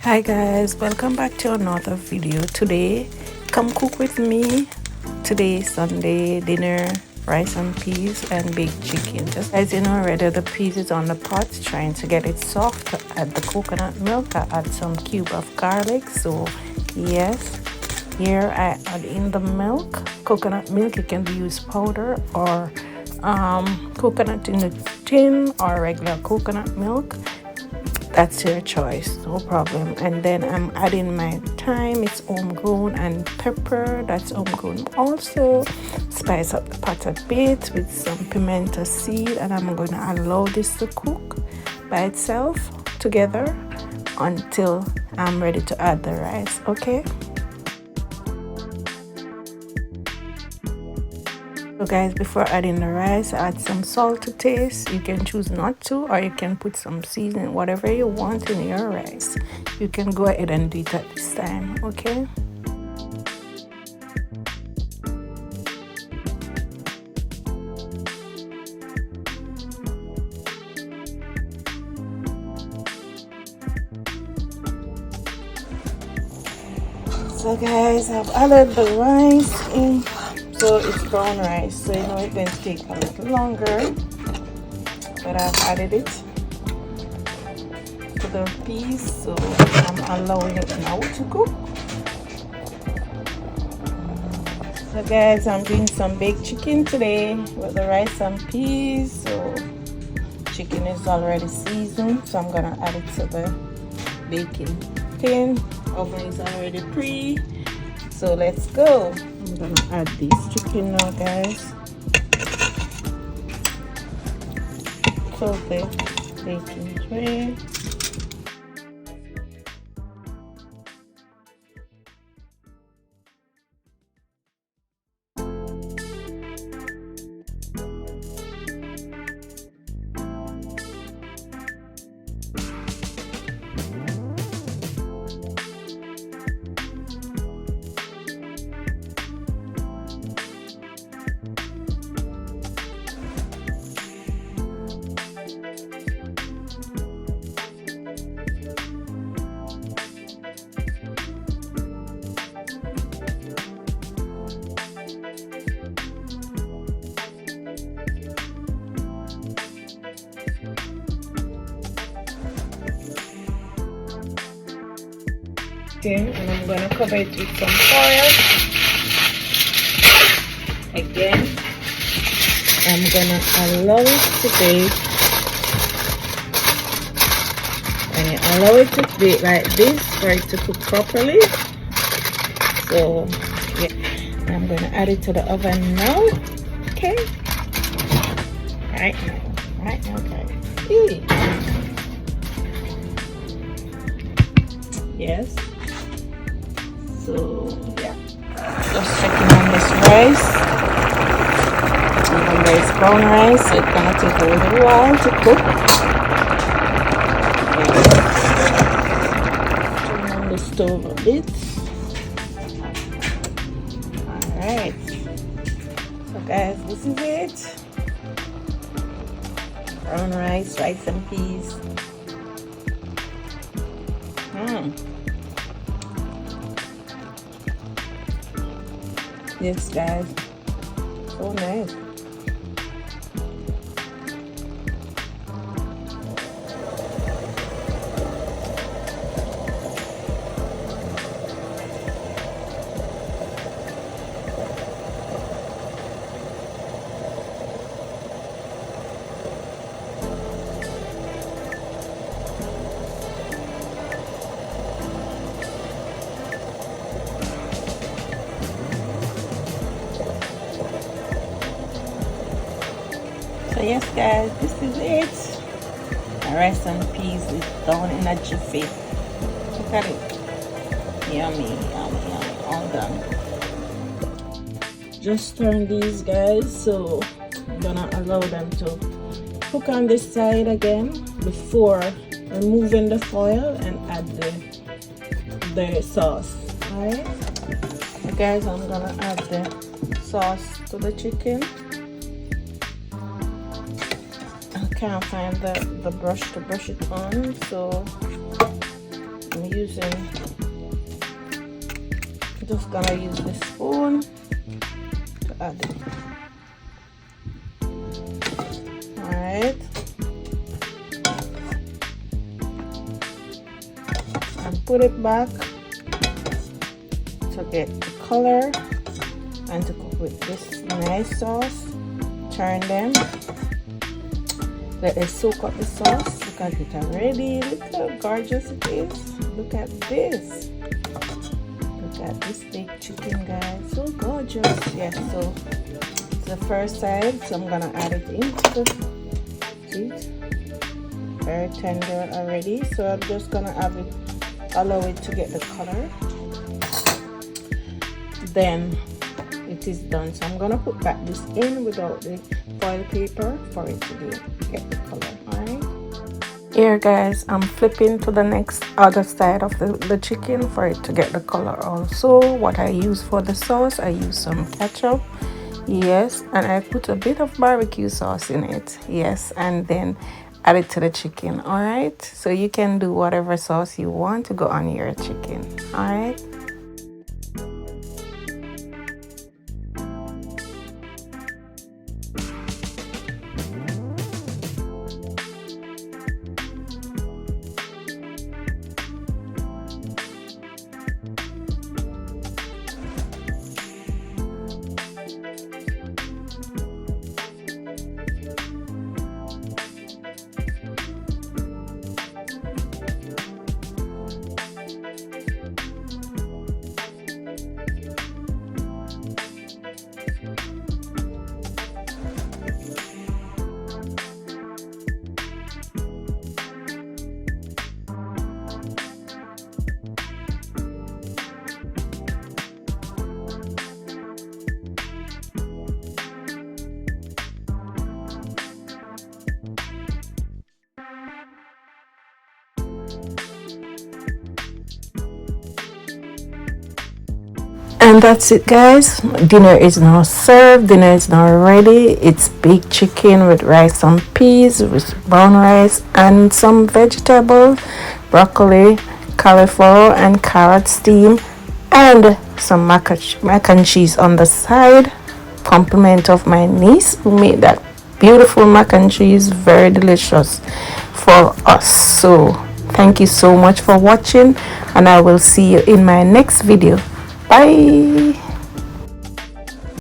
Hi guys, welcome back to another video. Today come cook with me. Today Sunday dinner, rice and peas and baked chicken. Just as you know already, the peas is on the pot, trying to get it soft. Add the coconut milk. I add some cube of garlic. So yes, here I add in the milk, coconut milk. You can use powder or coconut in the tin or regular coconut milk. That's your choice, no problem. And then I'm adding my thyme, it's homegrown, and pepper, that's homegrown also. Spice up the pot a bit with some pimento seed, and I'm going to allow this to cook by itself together until I'm ready to add the rice. Okay, so guys, before adding the rice, add some salt to taste. You can choose not to, or you can put some seasoning, whatever you want in your rice. You can go ahead and do it at this time. Okay, so guys, I've added the rice in. So it's brown rice, so you know it's going to take a little longer, but I've added it to the peas, so I'm allowing it now to cook. So guys, I'm doing some baked chicken today with the rice and peas. So chicken is already seasoned, so I'm gonna add it to the baking tin. Oven is already pre, so let's go. I'm gonna add this chicken now, guys. So the baking tray. And I'm gonna cover it with some foil. Again, I'm gonna allow it to bake. And you allow it to bake like this for it to cook properly. So yeah, I'm gonna add it to the oven now. Okay, right now, guys. Yes. So yeah, just checking on this rice. Remember, it's brown rice, so it's gonna take a little while to cook. Turn on the stove a bit. Alright. So guys, this is it. Brown rice, rice and peas. Yes, guys. So nice. So yes, guys, this is it. The rice and peas is done in a jiffy. Look at it. Yummy, all done. Just turn these, guys, so I'm gonna allow them to cook on this side again before removing the foil and add the sauce. Alright, so guys, I'm gonna add the sauce to the chicken. can't find the brush to brush it on, so I'm just gonna use the spoon to add it. Alright, and put it back to get the color and to cook with this nice sauce. Turn them, let it soak up the sauce. Look at it already. Look how gorgeous it is. Look at this. Look at this baked chicken, guys. So gorgeous. Yes, so the first side, so I'm gonna add it into the heat. Very tender already, so I'm just gonna allow it to get the color. Then it is done, so I'm gonna put back this in without the foil paper for it to get the color. All right, here guys, I'm flipping to the other side of the chicken for it to get the color also. What I use for the sauce, I use some ketchup, yes, and I put a bit of barbecue sauce in it, yes, and then add it to the chicken. All right, so you can do whatever sauce you want to go on your chicken. All right. And that's it, guys. Dinner is now served. Dinner is now ready. It's baked chicken with rice and peas, with brown rice and some vegetables, broccoli, cauliflower and carrot steam, and some mac and cheese on the side. Compliment of my niece who made that beautiful mac and cheese, very delicious for us. So thank you so much for watching, and I will see you in my next video. Bye.